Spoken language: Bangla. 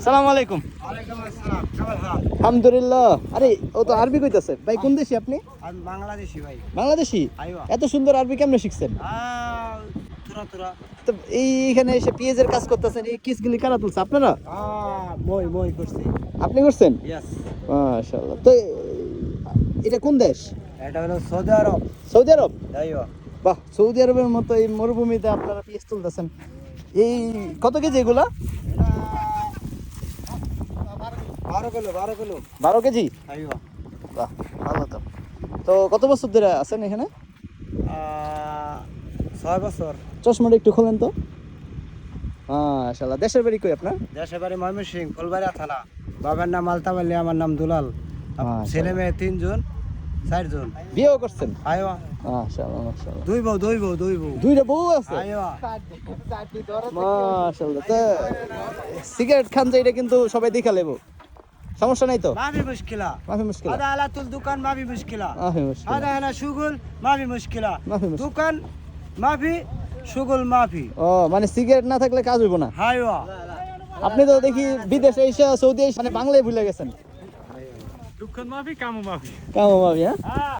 সালাম আলাইকুম। ওয়ালাইকুম আসসালাম। কেমন হাল? আলহামদুলিল্লাহ। আরে ও তো আরবি কইতাছে ভাই, কোন দেশি আপনি? আমি বাংলাদেশি ভাই। বাংলাদেশি? আইবা। এত সুন্দর আরবি কেমনে শিখছেন? তোরা তোরা তো এইখানে এসে পেঁয়াজের কাজ করতেছেন, এই কিসগুলি কারা তুলছে, আপনারা? মই করছি। আপনি করছেন? ইয়েস। মাশাআল্লাহ। তো এটা কোন দেশ? এটা হলো সৌদি আরব। সৌদি আরব? আইবা। বাহ, সৌদি আরবের মতো এই মরুভূমিতে আপনারা পেঁয়াজ তুলতেছেন। এই কত কেজি এগুলা? 12 কিলো। 12 কেজি? আইবা। বাহ, ভালো তো। তো কত বছর ধরে আছেন এখানে? 6 বছর। চশমাটা একটু খোলেন তো। মাশাআল্লাহ। দেশের বাড়ি কই আপনার? দেশের বাড়ি ময়মনসিংহ, ফুলবাড়িয়া থানা। বাবার নাম আলতাবালি, আমার নাম দুলাল। মাশাআল্লাহ। ছেলে মেয়ে 3 জন, 4 জন। বিয়েও করছেন? আইবা। মাশাআল্লাহ মাশাআল্লাহ। দুই বউ। দুইটা বউ আছে? আইবা। মাশাআল্লাহ। তো সিগারেট খান যে এটা কিন্তু সবাই দেখা লেবো, সমস্যা নাই তো? মাফি মুশকিলা। মাফি মুশকিলা। هذا على طول دكان ما في مشكلة. মাফি মুশকিলা। هذا هنا شغل ما في مشكلة. ما في مشكلة. دكان ما في شغل ما في. ও মানে সিগারেট না থাকলে কাজ হইব না। ايوه. আপনি তো দেখি বিদেশে এসে সৌদি এসে মানে বাংলায় ভুলে গেছেন। دكان ما في كامو ما في. কামো মাফি, হ্যাঁ?